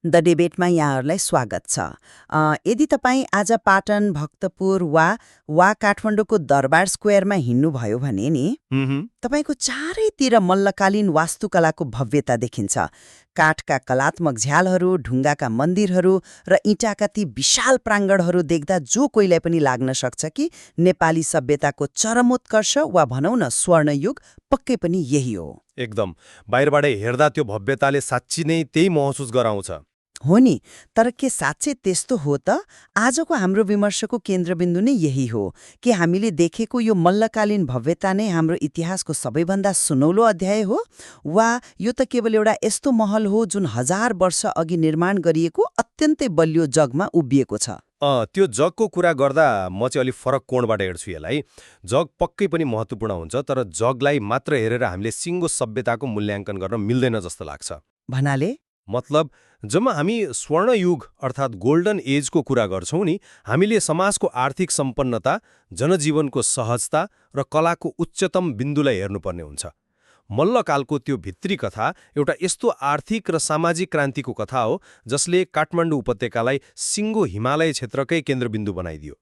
The डिबेटमा यहाँहरूलाई स्वागत छ। यदि तपाईँ आज पाटन, भक्तपुर वा काठमाडौँको दरबार स्क्वायरमा हिँड्नुभयो भने नि तपाईँको चारैतिर मल्लकालीन वास्तुकलाको भव्यता देखिन्छ। काठका कलात्मक झ्यालहरू, ढुङ्गाका मन्दिरहरू र इँटाका ती विशाल प्राङ्गणहरू देख्दा जो कोहीलाई पनि लाग्न सक्छ कि नेपाली सभ्यताको चरमोत्कर्ष वा भनौँ न स्वर्णयुग पक्कै पनि यही हो। एकदम बाहिरबाट हेर्दा त्यो भव्यताले साँच्ची नै त्यही महसुस गराउँछ। हो नि, तर के साँच्चै त्यस्तो हो त? आजको हाम्रो विमर्शको केन्द्रबिन्दु नै यही हो कि हामीले देखेको यो मल्लकालीन भव्यता नै हाम्रो इतिहासको सबैभन्दा सुनौलो अध्याय हो, वा यो त केवल एउटा यस्तो महल हो जुन 1000 वर्ष अघि निर्माण गरिएको अत्यन्तै बलियो जगमा उभिएको छ। त्यो जगको कुरा गर्दा म चाहिँ अलिक फरक कोणबाट हेर्छु यसलाई। जग पक्कै पनि महत्त्वपूर्ण हुन्छ, तर जगलाई मात्र हेरेर हामीले सिङ्गो सभ्यताको मूल्याङ्कन गर्न मिल्दैन जस्तो लाग्छ। भन्नाले मतलब जब हामी स्वर्णयुग अर्थात् गोल्डन एजको कुरा गर्छौँ नि, हामीले समाजको आर्थिक सम्पन्नता, जनजीवनको सहजता र कलाको उच्चतम बिन्दुलाई हेर्नुपर्ने हुन्छ। मल्लकालको त्यो भित्री कथा एउटा यस्तो आर्थिक र सामाजिक क्रान्तिको कथा हो जसले काठमाडौँ उपत्यकालाई सिङ्गो हिमालय क्षेत्रकै केन्द्रबिन्दु बनाइदियो।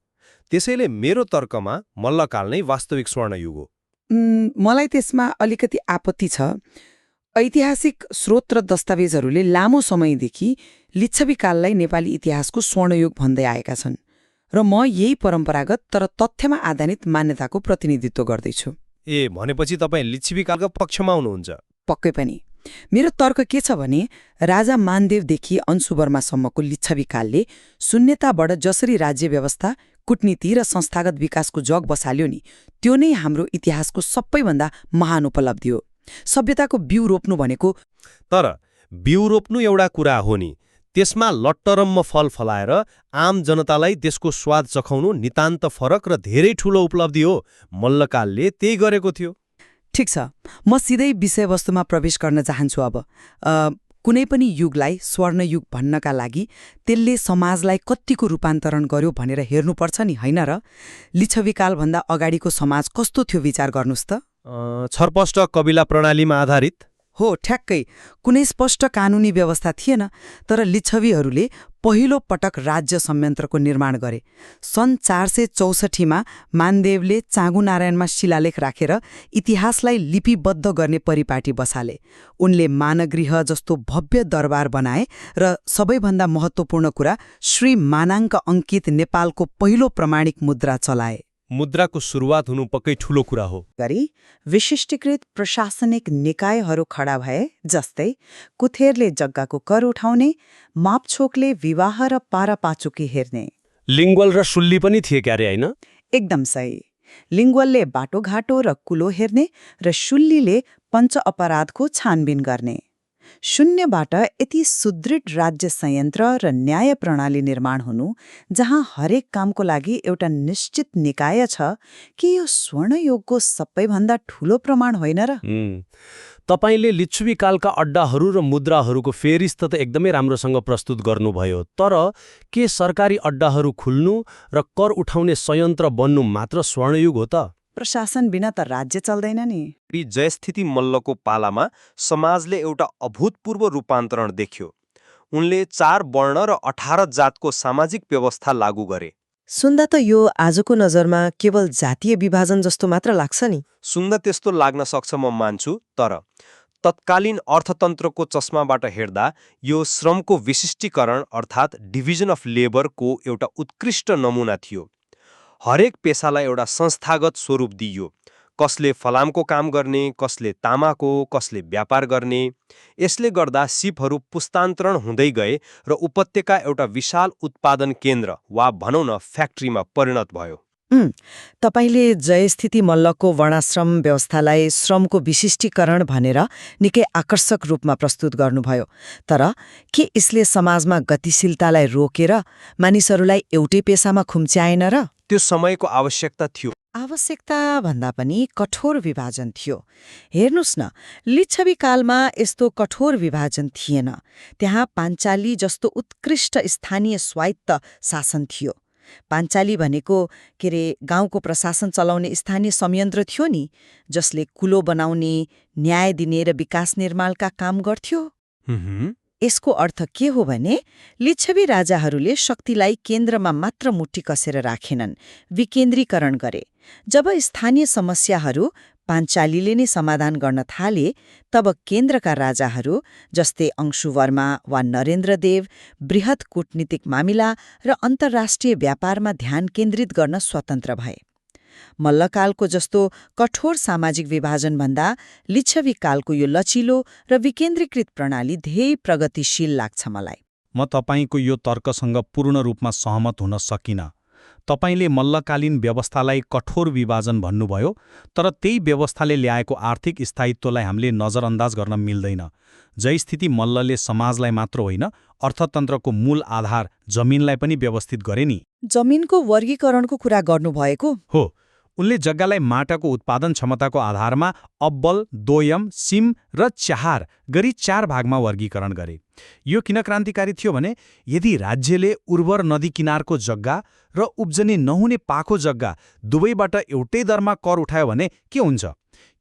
त्यसैले मेरो तर्कमा मल्लकाल नै वास्तविक स्वर्णयुग हो। मलाई त्यसमा अलिकति आपत्ति छ। ऐतिहासिक स्रोत र दस्तावेजहरूले लामो समयदेखि लिच्छवी काललाई नेपाली इतिहासको स्वर्णयुग भन्दै आएका छन् र म यही परम्परागत तर तथ्यमा आधारित मान्यताको प्रतिनिधित्व गर्दैछु। भनेपछि तपाईँ लिच्छवी कालका पक्षमा हुनुहुन्छ? पक्कै पनि। मेरो तर्क के छ भने राजा मानदेवदेखि अंशुवर्मासम्मको लिच्छवी कालले शून्यताबाट जसरी राज्य व्यवस्था, कूटनीति र संस्थागत विकासको जग बसाल्यो नि, त्यो नै हाम्रो इतिहासको सबैभन्दा महान उपलब्धि हो। सभ्यताको बिउ रोप्नु भनेको। तर बिउ रोप्नु एउटा कुरा हो नि, त्यसमा लट्टरम्म फल फलाएर आम जनतालाई त्यसको स्वाद चखाउनु नितान्त फरक र धेरै ठूलो उपलब्धि हो। मल्लकालले त्यही गरेको थियो। ठिक छ, म सिधै विषयवस्तुमा प्रवेश गर्न चाहन्छु अब। कुनै पनि युगलाई स्वर्णयुग भन्नका लागि त्यसले समाजलाई कत्तिको रूपान्तरण गर्यो भनेर हेर्नुपर्छ नि, होइन र? लिच्छवीकालभन्दा अगाडिको समाज कस्तो थियो विचार गर्नुहोस् त। छरपष्ट कबिला प्रणालीमा आधारित हो, ठ्याक्कै। कुनै स्पष्ट कानुनी व्यवस्था थिएन, तर लिच्छवीहरूले पहिलो पटक राज्य संयन्त्रको निर्माण गरे। सन् 464मा मानदेवले चाँगुनारायणमा शिलालेख राखेर इतिहासलाई लिपिबद्ध गर्ने परिपाटी बसाले। उनले मानगृह जस्तो भव्य दरबार बनाए र सबैभन्दा महत्त्वपूर्ण कुरा, श्री मानाङ्क अङ्कित नेपालको पहिलो प्रमाणिक मुद्रा चलाए। मुद्राको सुरुवात हुनु पक्कै ठूलो कुरा हो। गरी विशिष्टीकृत प्रशासनिक निकायहरू खडा भए, जस्तै कुथेरले जग्गाको कर उठाउने, मापछोकले विवाह र पारापाचुकी हेर्ने। लिङ्गवल र सुल्ली पनि थिए क्यारे, होइन? एकदम सही। लिङ्गवलले बाटोघाटो र कुलो हेर्ने र शुल्लीले पञ्च अपराधको छानबिन गर्ने। शून्यबाट यति सुदृढ राज्य संयन्त्र र न्याय प्रणाली निर्माण हुनु, जहाँ हरेक कामको लागि एउटा निश्चित निकाय छ, कि यो स्वर्णयुगको सबैभन्दा ठूलो प्रमाण होइन र? तपाईले लिच्छवी कालका अड्डाहरू र मुद्राहरूको फेरिस्त त एकदमै राम्रोसँग प्रस्तुत गर्नुभयो, तर के सरकारी अड्डाहरू खुल्नु र कर उठाउने संयन्त्र बन्नु मात्र स्वर्णयुग हो त? प्रशासन बिना त राज्य चल्दैन नि। जयस्थिति मल्लको पालामा समाजले एउटा अभूतपूर्व रूपान्तरण देख्यो। उनले 4 वर्ण र 18 जातको सामाजिक व्यवस्था लागू गरे। सुन्दा त यो आजको नजरमा केवल जातीय विभाजन जस्तो मात्र लाग्छ नि। सुन्दा त्यस्तो लाग्न सक्छ, म मान्छु, तर तत्कालीन अर्थतन्त्रको चस्माबाट हेर्दा यो श्रमको विशिष्टीकरण अर्थात् डिभिजन अफ लेबरको एउटा उत्कृष्ट नमुना थियो। हरेक पेसालाई एउटा संस्थागत स्वरूप दिइयो। कसले फलामको काम गर्ने, कसले तामाको, कसले व्यापार गर्ने। यसले गर्दा सिपहरू पुस्तान्तरण हुँदै गए र उपत्यका एउटा विशाल उत्पादन केन्द्र वा भनौँ न फ्याक्ट्रीमा परिणत भयो। तपाईले जयस्थिति मल्लको वर्णाश्रम व्यवस्थालाई श्रमको विशिष्टीकरण भनेर निकै आकर्षक रूपमा प्रस्तुत गर्नुभयो, तर के यसले समाजमा गतिशीलतालाई रोकेर मानिसहरूलाई एउटै पेसामा खुम्च्याएन र? त्यो समयको आवश्यकता थियो। आवश्यकता भन्दा पनि कठोर विभाजन थियो। हेर्नुस् न, लिच्छवी कालमा यस्तो कठोर विभाजन थिएन। त्यहाँ पाञ्चाली जस्तो उत्कृष्ट स्थानीय स्वायत्त शासन थियो। पाञ्चाली भनेको गाउँको प्रशासन चलाउने स्थानीय संयन्त्र थियो नि, जसले कुलो बनाउने, न्याय दिने र विकास निर्माणका काम गर्थ्यो। यसको अर्थ के हो भने लिच्छवी राजाहरूले शक्तिलाई केन्द्रमा मात्र मुट्टी कसेर राखेनन्, विकेन्द्रीकरण गरे। जब स्थानीय समस्याहरू पाञ्चालीले नै समाधान गर्न थाले, तब केन्द्रका राजाहरू जस्तै अंशुवर्मा वा नरेन्द्रदेव बृहत कूटनीतिक मामिला र अन्तर्राष्ट्रिय व्यापारमा ध्यान केन्द्रित गर्न स्वतन्त्र भए। मल्लकालको जस्तो कठोर सामाजिक विभाजनभन्दा लिच्छवी कालको यो लचिलो र विकेन्द्रीकृत प्रणाली धेरै प्रगतिशील लाग्छ मलाई। म तपाईँको यो तर्कसँग पूर्ण रूपमा सहमत हुन सकिनँ। तपाईँले मल्लकालीन व्यवस्थालाई कठोर विभाजन भन्नुभयो, तर त्यही व्यवस्थाले ल्याएको आर्थिक स्थायित्वलाई हामीले नजरअन्दाज गर्न मिल्दैन। जय स्थिति मल्लले समाजलाई मात्र होइन, अर्थतन्त्रको मूल आधार जमिनलाई पनि व्यवस्थित गरे नि। जमिनको वर्गीकरणको कुरा गर्नुभएको हो, उनले जग्गालाई माटाको उत्पादन क्षमताको आधारमा अब्बल, दोयम, सिम र चाहार गरी 4 भागमा वर्गीकरण गरे। यो किन क्रान्तिकारी थियो भने यदि राज्यले उर्वर नदी किनारको जग्गा र उब्जनी नहुने पाको जग्गा दुवैबाट एउटै दरमा कर उठायो भने के हुन्छ?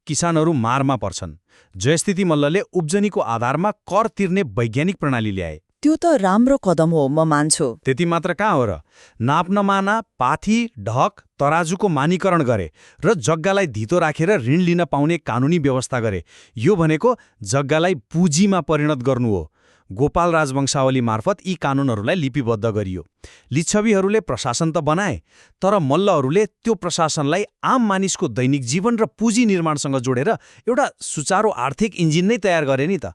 किसानहरू मारमा पर्छन्। जयस्थिति मल्लले उब्जनीको आधारमा कर तिर्ने वैज्ञानिक प्रणाली ल्याए। त्यो त राम्रो कदम हो, म मान्छु। त्यति मात्र कहाँ हो र, नाप्नमाना, पाथी, ढक, तराजुको मानीकरण गरे र जग्गालाई धितो राखेर ऋण लिन पाउने कानुनी व्यवस्था गरे। यो भनेको जग्गालाई पुँजीमा परिणत गर्नु हो। गोपाल राजवंशावली मार्फत यी कानुनहरूलाई लिपिबद्ध गरियो। लिच्छवीहरूले प्रशासन त बनाए, तर मल्लहरूले त्यो प्रशासनलाई आम मानिसको दैनिक जीवन र पुँजी निर्माणसँग जोडेर एउटा सुचारू आर्थिक इन्जिन नै तयार गरे नि त।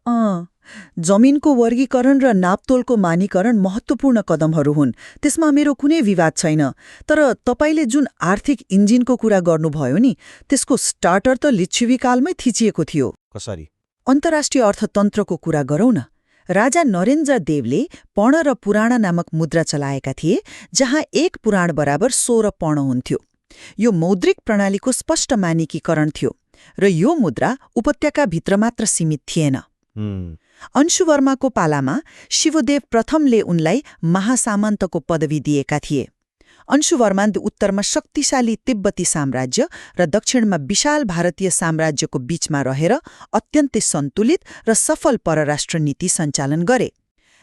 जमिनको वर्गीकरण र नापतोलको मानीकरण महत्त्वपूर्ण कदमहरू हुन्, त्यसमा मेरो कुनै विवाद छैन। तर तपाईँले जुन आर्थिक इन्जिनको कुरा गर्नुभयो नि, त्यसको स्टार्टर त लिच्छवी कालमै थिचिएको थियो। कसरी? अन्तर्राष्ट्रिय अर्थतन्त्रको कुरा गरौँ न। राजा नरेन्द्र देवले पर्ण र पुराण नामक मुद्रा चलाएका थिए, जहाँ 1 पुराण बराबर 16 पर्ण हुन्थ्यो। यो मौद्रिक प्रणालीको स्पष्ट मानकीकरण थियो र यो मुद्रा उपत्यकाभित्र मात्र सीमित थिएन। अंशुवर्माको पालामा शिवदेव प्रथमले उनलाई महासामन्तको पदवी दिएका थिए। अंशुवर्मा उत्तरमा शक्तिशाली तिब्बती साम्राज्य र दक्षिणमा विशाल भारतीय साम्राज्यको बीचमा रहेर अत्यन्तै सन्तुलित र सफल परराष्ट्र नीति सञ्चालन गरे।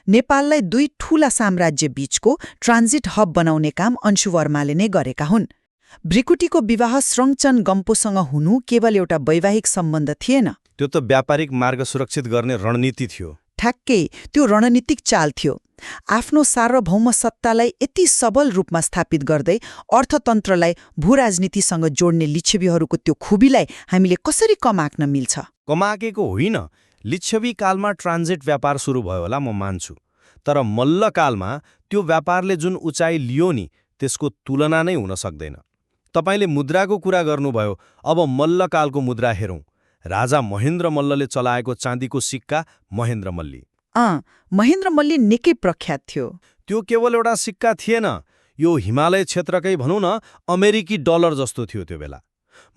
नेपाललाई 2 ठूला साम्राज्य बीचको ट्रान्जिट हब बनाउने काम अंशुवर्माले नै गरेका हुन्। भ्रिकुटीको विवाह श्रङचन गम्पोसँग हुनु केवल एउटा वैवाहिक सम्बन्ध थिएन, त्यो त व्यापारिक मार्ग सुरक्षित गर्ने रणनीति थियो। ठ्याक्कै त्यो रणनीतिक चाल थियो। आफ्नो सार्वभौम सत्तालाई यति सबल रूपमा स्थापित गर्दै अर्थतन्त्रलाई भूराजनीतिसँग जोड्ने लिच्छवीहरूको त्यो खुबीलाई हामीले कसरी कमाक्न मिल्छ? कमाकेको होइन, लिच्छवी कालमा ट्रान्जिट व्यापार सुरु भयो होला, म मान्छु। तर मल्लकालमा त्यो व्यापारले जुन उचाइ लियो नि, त्यसको तुलना नै हुन सक्दैन। तपाईँले मुद्राको कुरा गर्नुभयो, अब मल्लकालको मुद्रा हेरौँ। राजा महेन्द्र मल्लले चलाएको चाँदीको सिक्का महेन्द्र मल्ली। महेन्द्र मल्ली निकै प्रख्यात थियो। त्यो केवल एउटा सिक्का थिएन, यो हिमालय क्षेत्रकै भनौँ न अमेरिकी डलर जस्तो थियो त्यो बेला।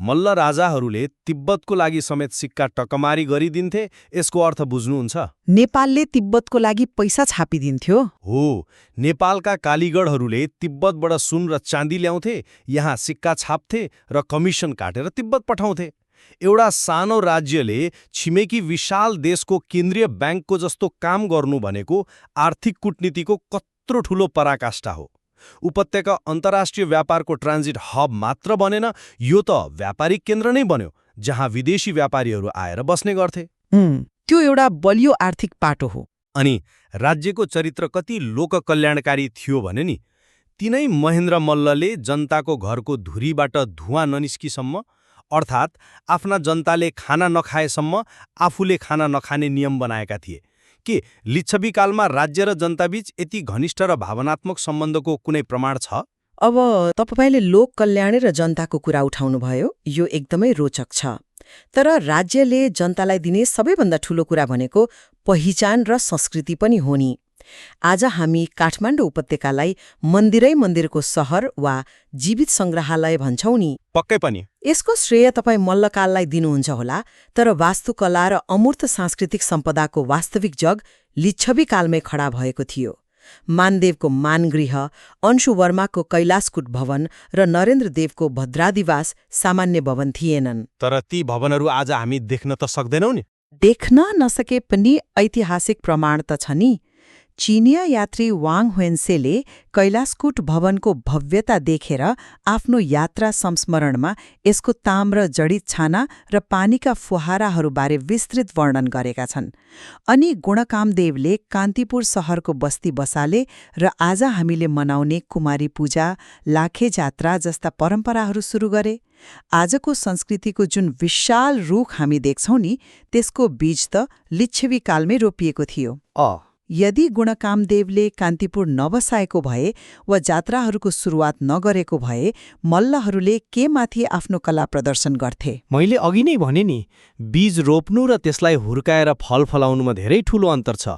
मल्ल राजाहरूले तिब्बतको लागि समेत सिक्का टकमारी गरिदिन्थे। यसको अर्थ बुझ्नुहुन्छ? नेपालले तिब्बतको लागि पैसा छापिदिन्थ्यो। हो, नेपालका कालीगढहरूले तिब्बतबाट सुन र चाँदी ल्याउँथे, यहाँ सिक्का छाप्थे र कमिसन काटेर तिब्बत पठाउँथे। एउटा सानो राज्यले छिमेकी विशाल देशको केन्द्रीय ब्याङ्कको जस्तो काम गर्नु भनेको आर्थिक कूटनीतिको कत्रो ठूलो पराकाष्ठा हो। उपत्यका अन्तर्राष्ट्रिय व्यापारको ट्रान्जिट हब मात्र बनेन, यो त व्यापारिक केन्द्र नै बन्यो, जहाँ विदेशी व्यापारीहरू आएर बस्ने गर्थे। त्यो एउटा बलियो आर्थिक पाटो हो। अनि राज्यको चरित्र कति लोककल्याणकारी थियो भने नि, तिनै महेन्द्र मल्लले जनताको घरको धुरीबाट धुवाँ ननिस्किसम्म, अर्थात् आफ्ना जनताले खाना नखाएसम्म आफूले खाना नखाने नियम बनाएका थिए। के लिच्छवी कालमा राज्य र जनताबीच यति घनिष्ठ र भावनात्मक सम्बन्धको कुनै प्रमाण छ? अब तपाईले लोक कल्याण र जनताको कुरा उठाउनुभयो, यो एकदमै रोचक छ। तर राज्यले जनतालाई दिने सबैभन्दा ठूलो कुरा भनेको पहिचान र संस्कृति पनि हो नि। आज हामी काठमाडौँ उपत्यकालाई मन्दिरै मन्दिरको सहर वा जीवित संग्रहालय भन्छौं नि। पक्कै पनि। यसको श्रेय तपाईँ मल्लकाललाई दिनुहुन्छ होला, तर वास्तुकला र अमूर्त सांस्कृतिक सम्पदाको वास्तविक जग लिच्छवी कालमै खडा भएको थियो। मानदेवको मानगृह, अंशुवर्माको कैलाशकूट भवन र नरेन्द्रदेवको भद्रादिवास सामान्य भवन थिएनन्। तर ती भवनहरू आज हामी देख्न त सक्दैनौं नि। देख्न नसके पनि ऐतिहासिक प्रमाण त छ नि। चीनिया यात्री वाङ ह्वेन्सेले कैलाशकूट भवनको भव्यता देखेर आफ्नो यात्रा संस्मरणमा यसको ताम्र जडित छाना र पानीका फुहाराहरूबारे विस्तृत वर्णन गरेका छन्। अनि गुणकामदेवले कान्तिपुर शहरको बस्ती बसाले र आज हामीले मनाउने कुमारी पूजा, लाखे जात्रा जस्ता परम्पराहरू सुरु गरे। आजको संस्कृतिको जुन विशाल रुख हामी देख्छौं नि, त्यसको बीज त लिच्छवी कालमै रोपिएको थियो। यदि गुणकामदेवले कान्तिपुर नबसाएको भए वा जात्राहरूको सुरुवात नगरेको भए मल्लहरूले के माथि आफ्नो कला प्रदर्शन गर्थे? मैले अघि नै भने नि, बीज रोप्नु र त्यसलाई हुर्काएर फल फलाउनुमा धेरै ठूलो अन्तर छ।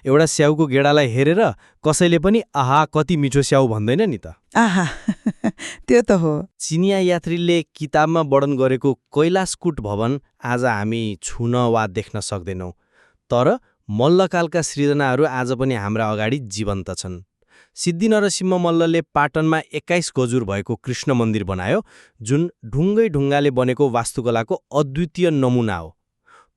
एउटा स्याउको गेडालाई हेरेर कसैले पनि आहा कति मिठो स्याउ भन्दैन नि त। आहा त्यो त हो। चिनिया यात्रीले किताबमा वर्णन गरेको कैलाशकूट भवन आज हामी छुन वा देख्न सक्दैनौँ, तर मल्लकालका सृजनाहरू आज पनि हाम्रा अगाडि जीवन्त छन्। सिद्धि नरसिंह मल्लले पाटनमा 21 गजुर भएको कृष्ण मन्दिर बनायो, जुन ढुङ्गै ढुङ्गाले बनेको वास्तुकलाको अद्वितीय नमुना हो।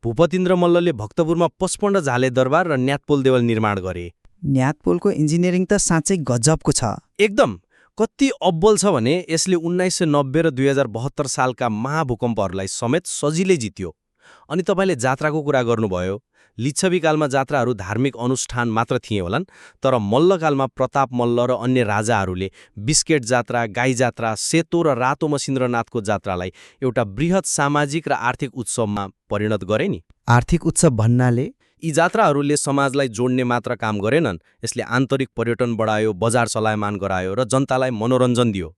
भूपतिन्द्र मल्लले भक्तपुरमा 55 झाले दरबार र न्यातपोल देवल निर्माण गरे। न्यातपोलको इन्जिनियरिङ त साँच्चै गजबको छ। एकदम। कति अब्बल छ भने यसले 1990 र 2072 सालका महाभूकम्पहरूलाई समेत सजिलै जित्यो। अनि तपाईँले जात्राको कुरा गर्नुभयो। लिच्छवी कालमा जात्राहरू धार्मिक अनुष्ठान मात्र थिए होलान्, तर मल्लकालमा प्रताप मल्ल र अन्य राजाहरूले बिस्केट जात्रा, गाई जात्रा, सेतो र रातो मसिन्द्रनाथको जात्रालाई एउटा बृहत सामाजिक र आर्थिक उत्सवमा परिणत गरे नि। आर्थिक उत्सव भन्नाले यी जात्राहरूले समाजलाई जोड्ने मात्र काम गरेनन्, यसले आन्तरिक पर्यटन बढायो, बजार चलायमान गरायो र जनतालाई मनोरञ्जन दियो।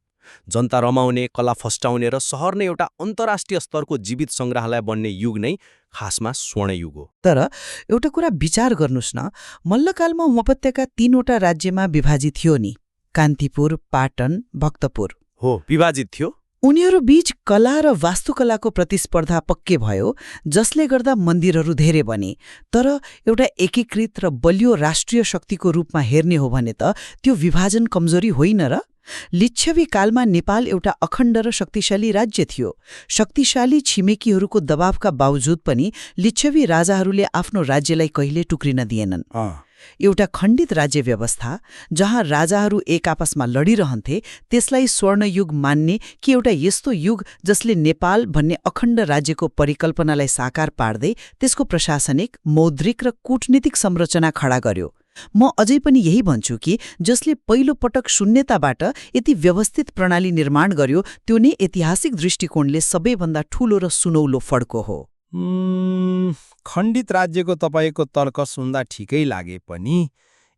जनता रमाउने, कला फस्टाउने र सहर नै एउटा अन्तर्राष्ट्रिय स्तरको जीवित सङ्ग्रहालय बन्ने युग नै खासमा स्वर्णयुग हो। तर एउटा कुरा विचार गर्नुस् न, मल्लकालमा उपत्यका 3वटा राज्यमा विभाजित थियो नि, कान्तिपुर, पाटन, भक्तपुर। हो, विभाजित थियो। उनीहरू बीच कला र वास्तुकलाको प्रतिस्पर्धा पक्कै भयो, जसले गर्दा मन्दिरहरू धेरै बने। तर एउटा एकीकृत र बलियो राष्ट्रिय शक्तिको रूपमा हेर्ने हो भने त त्यो विभाजन कमजोरी होइन र? लिच्छवी कालमा नेपाल एउटा अखण्ड र शक्तिशाली राज्य थियो। शक्तिशाली छिमेकीहरूको दबावका बावजुद पनि लिच्छवी राजाहरूले आफ्नो राज्यलाई कहिले टुक्रिन दिएनन्। एउटा खण्डित राज्य व्यवस्था जहाँ राजाहरू एक आपसमा लडिरहन्थे, त्यसलाई स्वर्णयुग मान्ने कि एउटा यस्तो युग जसले नेपाल भन्ने अखण्ड राज्यको परिकल्पनालाई साकार पार्दै त्यसको प्रशासनिक, मौद्रिक र कूटनीतिक संरचना खडा गर्यो। म अझै पनि यही भन्छु कि जसले पहिलो पटक शून्यताबाट यति व्यवस्थित प्रणाली निर्माण गर्यो, त्यो नै ऐतिहासिक दृष्टिकोणले सबैभन्दा ठूलो र सुनौलो फड्को हो। खण्डित राज्यको तपाईँको तर्क सुन्दा ठिकै लागे पनि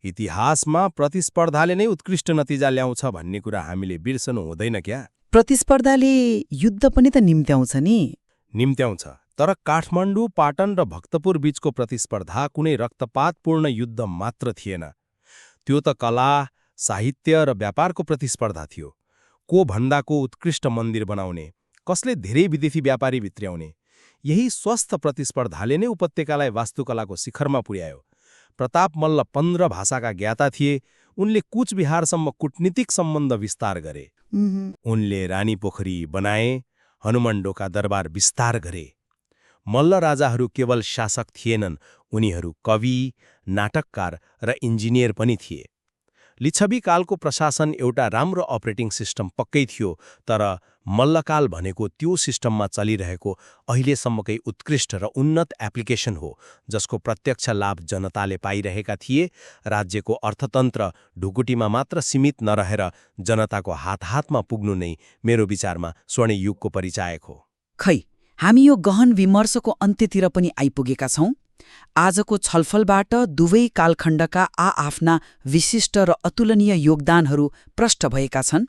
इतिहासमा प्रतिस्पर्धाले नै उत्कृष्ट नतिजा ल्याउँछ भन्ने कुरा हामीले बिर्सनु हुँदैन क्या। प्रतिस्पर्धाले युद्ध पनि त निम्त्याउँछ नि। निम्त्याउँछ, तर काठमाडौँ, पाटन र भक्तपुर बीचको प्रतिस्पर्धा कुनै रक्तपातपूर्ण युद्ध मात्र थिएन। त्यो त कला, साहित्य र व्यापारको प्रतिस्पर्धा थियो। को भन्दाको उत्कृष्ट मन्दिर बनाउने, कसले धेरै विदेशी व्यापारी भित्र्याउने। यही स्वस्थ प्रतिस्पर्धाले नै उपत्यकालाई वास्तुकलाको शिखरमा पुर्यायो। प्रताप मल्ल 15 भाषाका ज्ञाता थिए। उनले कुचबिहारसम्म कूटनीतिक सम्बन्ध विस्तार गरे। उनले रानी पोखरी बनाए, हनुमण्डोका दरबार विस्तार गरे। मल्ल राजाहरू केवल शासक थिएनन्, उनीहरू कवि, नाटककार र इन्जिनियर पनि थिए। लिच्छवी कालको प्रशासन एउटा राम्रो अपरेटिङ सिस्टम पक्कै थियो, तर मल्लकाल भनेको त्यो सिस्टममा चलिरहेको अहिलेसम्मकै उत्कृष्ट र उन्नत एप्लिकेसन हो, जसको प्रत्यक्ष लाभ जनताले पाइरहेका थिए। राज्यको अर्थतन्त्र ढुकुटीमा मात्र सीमित नरहेर जनताको हात-हातमा पुग्नु नै मेरो विचारमा स्वर्णयुगको परिचायक हो। खै, हामी यो गहन विमर्शको अन्त्यतिर पनि आइपुगेका छौं। आजको छलफलबाट दुवै कालखण्डका आआफ्ना विशिष्ट र अतुलनीय योगदानहरू प्रष्ट भएका छन्।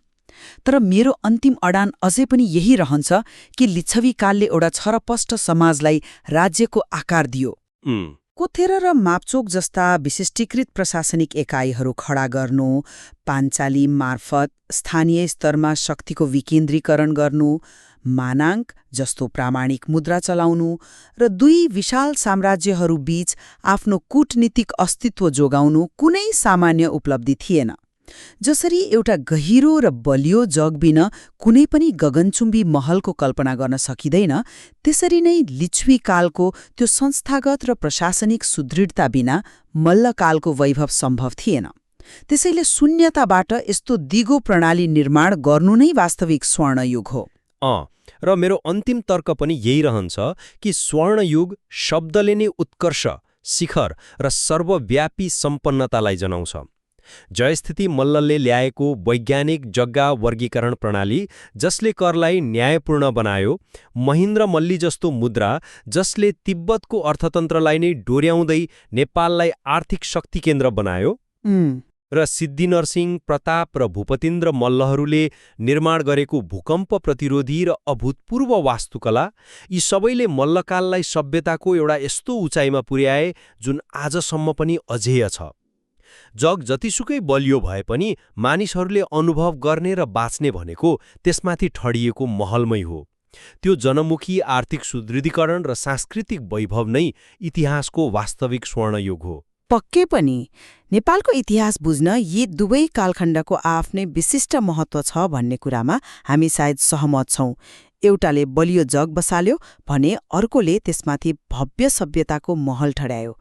तर मेरो अन्तिम अडान अझै पनि यही रहन्छ कि लिच्छवी कालले एउटा छरपष्ट समाजलाई राज्यको आकार दियो। कोथेर र मापचोक जस्ता विशिष्टीकृत प्रशासनिक एकाइहरू खडा गर्नु, पाञ्चाली मार्फत स्थानीय स्तरमा शक्तिको विकेन्द्रीकरण गर्नु, मानाङ्क जस्तो प्रामाणिक मुद्रा चलाउनु र दुई विशाल साम्राज्यहरू बीच आफ्नो कूटनीतिक अस्तित्व जोगाउनु कुनै सामान्य उपलब्धि थिएन। जसरी एउटा गहिरो र बलियो जगबिन कुनै पनि गगनचुम्बी महलको कल्पना गर्न सकिँदैन, त्यसरी नै लिच्छवी कालको त्यो संस्थागत र प्रशासनिक सुदृढता बिना मल्लकालको वैभव सम्भव थिएन। त्यसैले शून्यताबाट यस्तो दिगो प्रणाली निर्माण गर्नु नै वास्तविक स्वर्णयुग हो। र मेरो अन्तिम तर्क पनि यही रहन्छ कि स्वर्णयुग शब्दले नै उत्कर्ष, शिखर र सर्वव्यापी सम्पन्नतालाई जनाउँछ। जयस्थिति मल्लले ल्याएको वैज्ञानिक जग्गा वर्गीकरण प्रणाली जसले करलाई न्यायपूर्ण बनायो, महेन्द्र मल्ली जस्तो मुद्रा जसले तिब्बतको अर्थतन्त्रलाई नै डोर्याउँदै नेपाललाई आर्थिक शक्ति केन्द्र बनायो, र सिद्धिनरसिंह, प्रताप र भूपतिन्द्र मल्लहरूले निर्माण गरेको भूकम्प प्रतिरोधी र अभूतपूर्व वास्तुकला, यी सबैले मल्लकाललाई सभ्यताको एउटा यस्तो उचाइमा पुर्याए जुन आजसम्म पनि अझेय छ। जग जतिसुकै बलियो भए पनि मानिसहरूले अनुभव गर्ने र बाँच्ने भनेको त्यसमाथि ठडिएको महलमै हो। त्यो जनमुखी आर्थिक सुदृढीकरण र सांस्कृतिक वैभव नै इतिहासको वास्तविक स्वर्णयुग हो। पक्कै पनि नेपालको इतिहास बुझ्न यी दुवै कालखण्डको आफ्नै विशिष्ट महत्त्व छ भन्ने कुरामा हामी सायद सहमत छौं। एउटाले बलियो जग बसाल्यो भने अर्कोले त्यसमाथि भव्य सभ्यताको महल ठड्यायो।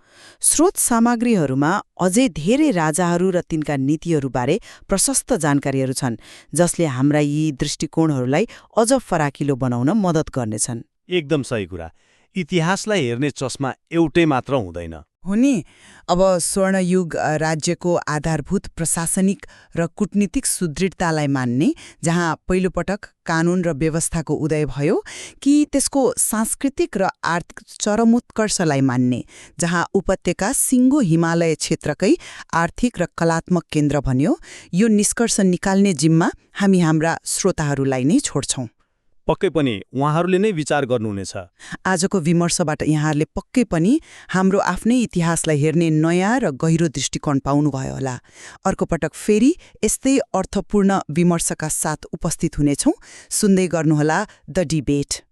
स्रोत सामग्रीहरूमा अझै धेरै राजाहरू र तिनका नीतिहरूबारे प्रशस्त जानकारीहरू छन्, जसले हाम्रा यी दृष्टिकोणहरूलाई अझ फराकिलो बनाउन मद्दत गर्नेछन्। एकदम सही कुरा। इतिहासलाई हेर्ने चस्मा एउटै मात्र हुँदैन। हो नि। अब स्वर्णयुग राज्यको आधारभूत प्रशासनिक र कूटनीतिक सुदृढतालाई मान्ने, जहाँ पहिलोपटक कानून र व्यवस्थाको उदय भयो, कि त्यसको सांस्कृतिक र आर्थिक चरमोत्कर्षलाई मान्ने, जहाँ उपत्यका सिङ्गो हिमालय क्षेत्रकै आर्थिक र कलात्मक केन्द्र बन्यो, यो निष्कर्ष निकाल्ने जिम्मा हामी हाम्रा श्रोताहरूलाई नै छोड्छौं। पक्कै पनि उहाँहरूले नै विचार गर्नुहुनेछ। आजको विमर्शबाट यहाँहरूले पक्कै पनि हाम्रो आफ्नै इतिहासलाई हेर्ने नयाँ र गहिरो दृष्टिकोण पाउनुभयो होला। अर्को पटक फेरि यस्तै अर्थपूर्ण विमर्शका साथ उपस्थित हुनेछौं। सुन्दै गर्नुहोला द डिबेट।